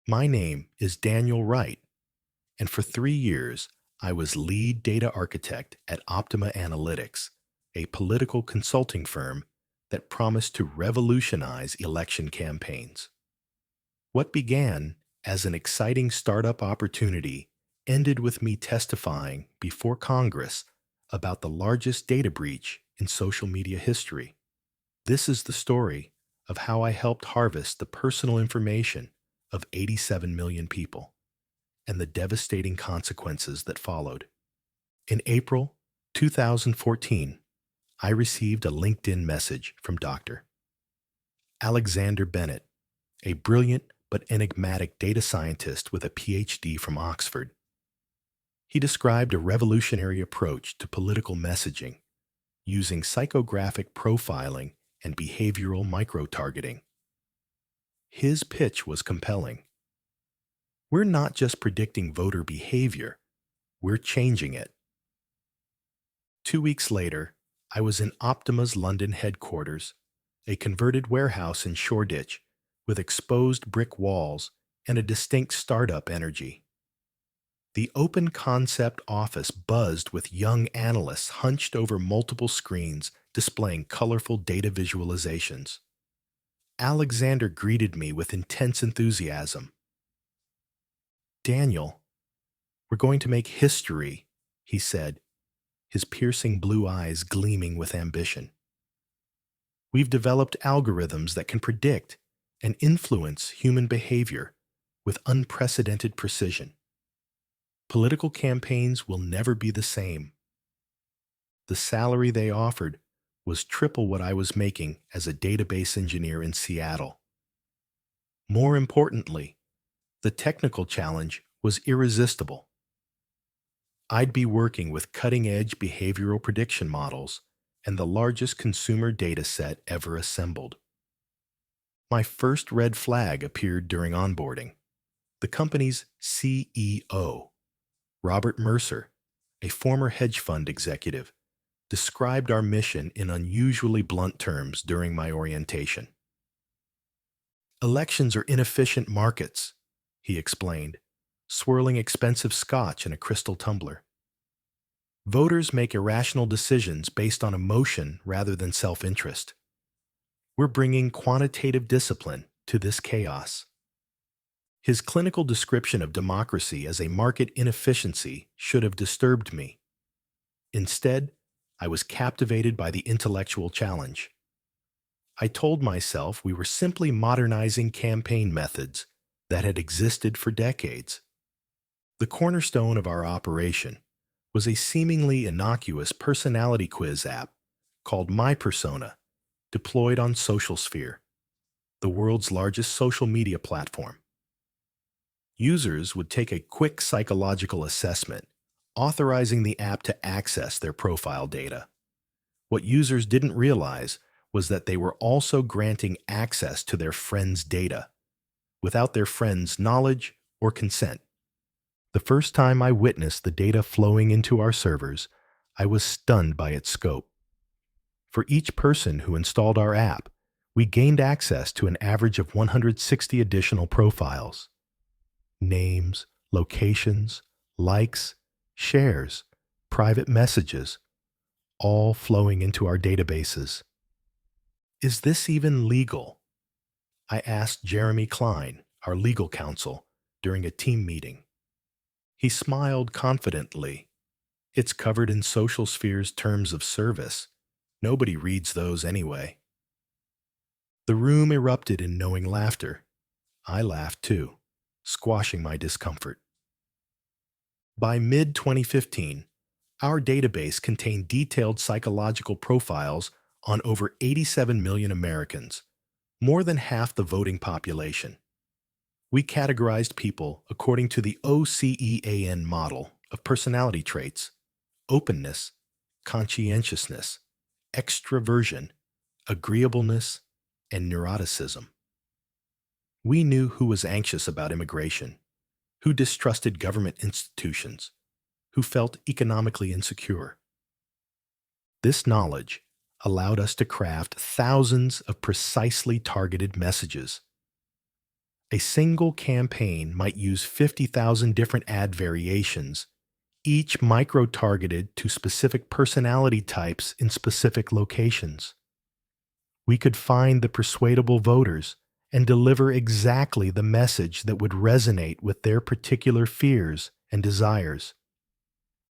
My name is Daniel Wright, and for 3 years, I was lead data architect at Optima Analytics, a political consulting firm that promised to revolutionize election campaigns. What began as an exciting startup opportunity ended with me testifying before Congress about the largest data breach in social media history. This is the story of how I helped harvest the personal information of 87 million people and the devastating consequences that followed. In April 2014, I received a LinkedIn message from Dr. Alexander Bennett, a brilliant but enigmatic data scientist with a PhD from Oxford. He described a revolutionary approach to political messaging using psychographic profiling and behavioral micro-targeting. His pitch was compelling. We're not just predicting voter behavior, we're changing it. 2 weeks later, I was in Optima's London headquarters, a converted warehouse in Shoreditch with exposed brick walls and a distinct startup energy. The open concept office buzzed with young analysts hunched over multiple screens displaying colorful data visualizations. Alexander greeted me with intense enthusiasm. "Daniel, we're going to make history," he said, his piercing blue eyes gleaming with ambition. "We've developed algorithms that can predict and influence human behavior with unprecedented precision. Political campaigns will never be the same." The salary they offered was triple what I was making as a database engineer in Seattle. More importantly, the technical challenge was irresistible. I'd be working with cutting-edge behavioral prediction models and the largest consumer data set ever assembled. My first red flag appeared during onboarding. The company's CEO, Robert Mercer, a former hedge fund executive, described our mission in unusually blunt terms during my orientation. "Elections are inefficient markets," he explained, swirling expensive scotch in a crystal tumbler. "Voters make irrational decisions based on emotion rather than self-interest. We're bringing quantitative discipline to this chaos." His clinical description of democracy as a market inefficiency should have disturbed me. Instead, I was captivated by the intellectual challenge. I told myself we were simply modernizing campaign methods that had existed for decades. The cornerstone of our operation was a seemingly innocuous personality quiz app called My Persona, deployed on SocialSphere, the world's largest social media platform. Users would take a quick psychological assessment, authorizing the app to access their profile data. What users didn't realize was that they were also granting access to their friends' data, without their friends' knowledge or consent. The first time I witnessed the data flowing into our servers, I was stunned by its scope. For each person who installed our app, we gained access to an average of 160 additional profiles. Names, locations, likes, shares, private messages, all flowing into our databases. "Is this even legal?" I asked Jeremy Klein, our legal counsel, during a team meeting. He smiled confidently. "It's covered in SocialSphere's terms of service. Nobody reads those anyway." The room erupted in knowing laughter. I laughed too, squashing my discomfort. By mid-2015, our database contained detailed psychological profiles on over 87 million Americans, more than half the voting population. We categorized people according to the OCEAN model of personality traits: openness, conscientiousness, extraversion, agreeableness, and neuroticism. We knew who was anxious about immigration, who distrusted government institutions, who felt economically insecure. This knowledge allowed us to craft thousands of precisely targeted messages. A single campaign might use 50,000 different ad variations, each micro-targeted to specific personality types in specific locations. We could find the persuadable voters and deliver exactly the message that would resonate with their particular fears and desires.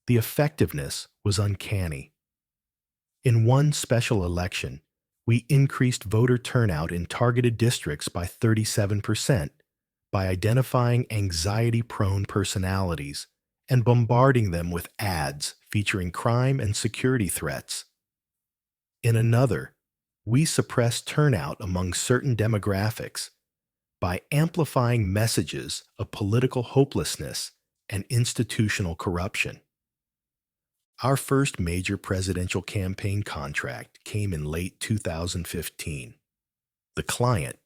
The effectiveness was uncanny. In one special election, we increased voter turnout in targeted districts by 37% by identifying anxiety-prone personalities and bombarding them with ads featuring crime and security threats. In another, we suppressed turnout among certain demographics by amplifying messages of political hopelessness and institutional corruption. Our first major presidential campaign contract came in late 2015. The client,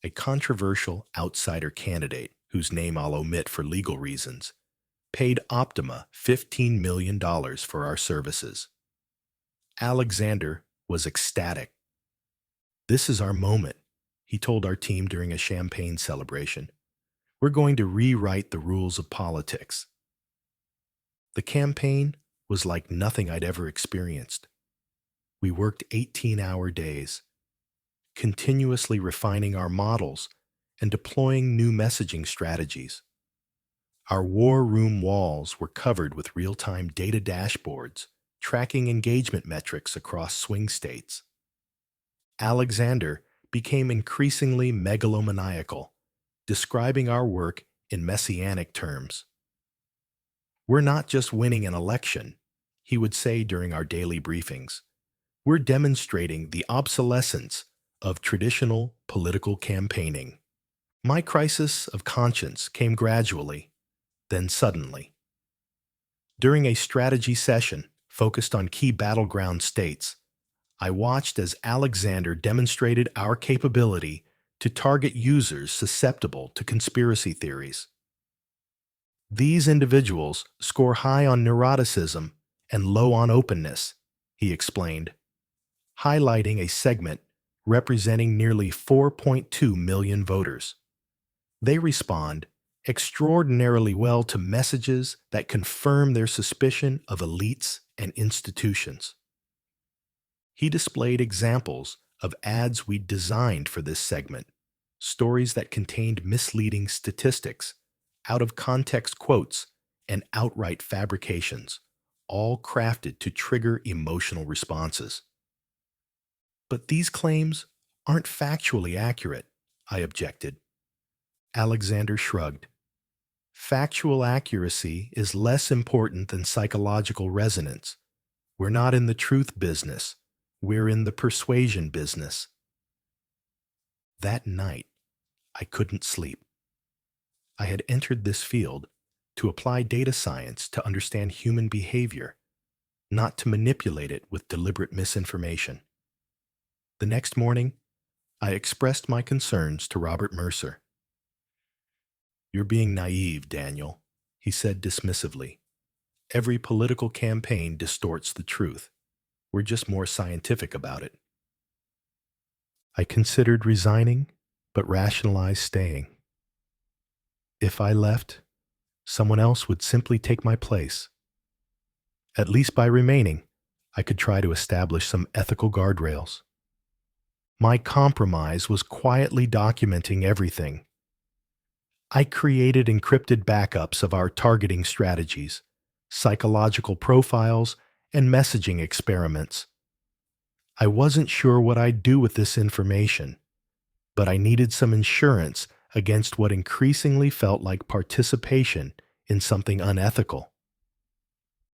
a controversial outsider candidate whose name I'll omit for legal reasons, paid Optima $15 million for our services. Alexander was ecstatic. "This is our moment," he told our team during a champagne celebration. "We're going to rewrite the rules of politics." The campaign was like nothing I'd ever experienced. We worked 18-hour days, continuously refining our models and deploying new messaging strategies. Our war room walls were covered with real-time data dashboards, tracking engagement metrics across swing states. Alexander became increasingly megalomaniacal, describing our work in messianic terms. "We're not just winning an election," he would say during our daily briefings. "We're demonstrating the obsolescence of traditional political campaigning." My crisis of conscience came gradually, then suddenly. During a strategy session focused on key battleground states, I watched as Alexander demonstrated our capability to target users susceptible to conspiracy theories. "These individuals score high on neuroticism and low on openness," he explained, highlighting a segment representing nearly 4.2 million voters. They respond extraordinarily well to messages that confirm their suspicion of elites and institutions. He displayed examples of ads we'd designed for this segment, stories that contained misleading statistics, out-of-context quotes, and outright fabrications, all crafted to trigger emotional responses. "But these claims aren't factually accurate," I objected. Alexander shrugged. "Factual accuracy is less important than psychological resonance. We're not in the truth business. We're in the persuasion business." That night, I couldn't sleep. I had entered this field to apply data science to understand human behavior, not to manipulate it with deliberate misinformation. The next morning, I expressed my concerns to Robert Mercer. "You're being naive, Daniel," he said dismissively. "Every political campaign distorts the truth. We're just more scientific about it." I considered resigning, but rationalized staying. If I left, someone else would simply take my place. At least by remaining, I could try to establish some ethical guardrails. My compromise was quietly documenting everything. I created encrypted backups of our targeting strategies, psychological profiles, and messaging experiments. I wasn't sure what I'd do with this information, but I needed some insurance against what increasingly felt like participation in something unethical.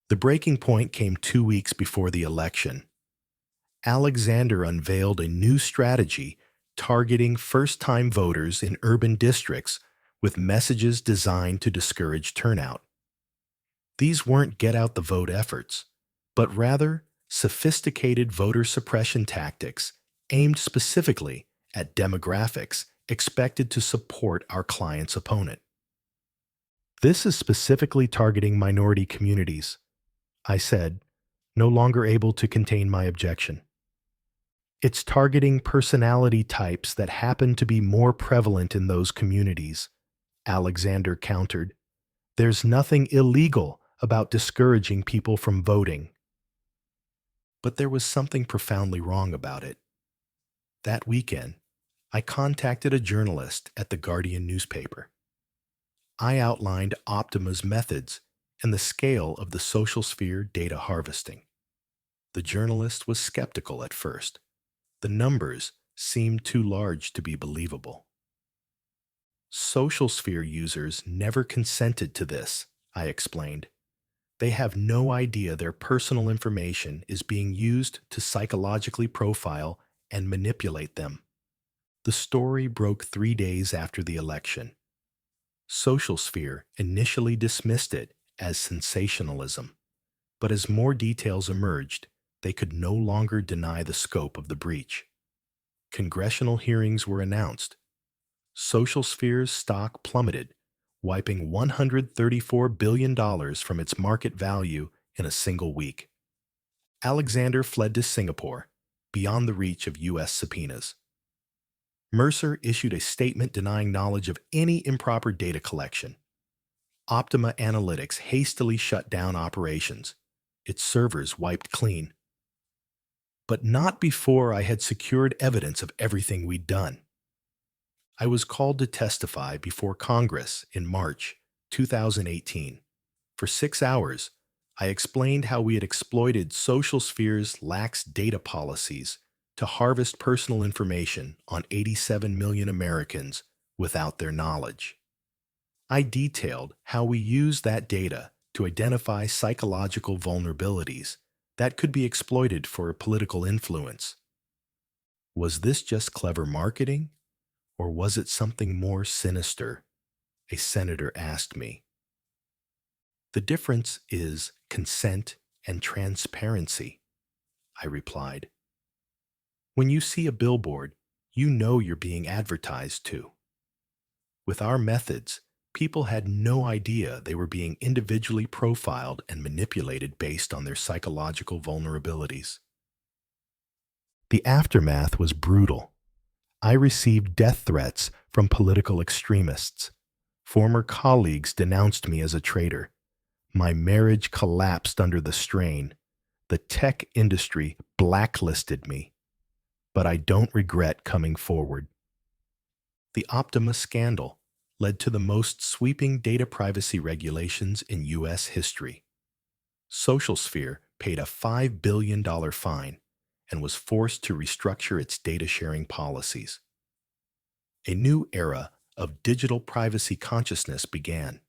The breaking point came 2 weeks before the election. Alexander unveiled a new strategy targeting first-time voters in urban districts with messages designed to discourage turnout. These weren't get-out-the-vote efforts, but rather sophisticated voter suppression tactics aimed specifically at demographics expected to support our client's opponent. "This is specifically targeting minority communities," I said, no longer able to contain my objection. It's targeting personality types that happen to be more prevalent in those communities, Alexander countered. There's nothing illegal about discouraging people from voting. But there was something profoundly wrong about it. That weekend, I contacted a journalist at the Guardian newspaper. I outlined Optima's methods and the scale of the social sphere data harvesting. The journalist was skeptical at first. The numbers seemed too large to be believable. Social sphere users never consented to this, I explained. They have no idea their personal information is being used to psychologically profile and manipulate them. The story broke 3 days after the election. Social Sphere initially dismissed it as sensationalism, but as more details emerged, they could no longer deny the scope of the breach. Congressional hearings were announced. Social Sphere's stock plummeted, wiping $134 billion from its market value in a single week. Alexander fled to Singapore, beyond the reach of U.S. subpoenas. Mercer issued a statement denying knowledge of any improper data collection. Optima Analytics hastily shut down operations. Its servers wiped clean. But not before I had secured evidence of everything we'd done. I was called to testify before Congress in March 2018. For 6 hours, I explained how we had exploited Social Sphere's lax data policies to harvest personal information on 87 million Americans without their knowledge. I detailed how we used that data to identify psychological vulnerabilities that could be exploited for political influence. Was this just clever marketing, or was it something more sinister? A senator asked me. The difference is consent and transparency, I replied. When you see a billboard, you know you're being advertised to. With our methods, people had no idea they were being individually profiled and manipulated based on their psychological vulnerabilities. The aftermath was brutal. I received death threats from political extremists. Former colleagues denounced me as a traitor. My marriage collapsed under the strain. The tech industry blacklisted me. But I don't regret coming forward. The Optima scandal led to the most sweeping data privacy regulations in U.S. history. Social Sphere paid a $5 billion fine and was forced to restructure its data sharing policies. A new era of digital privacy consciousness began.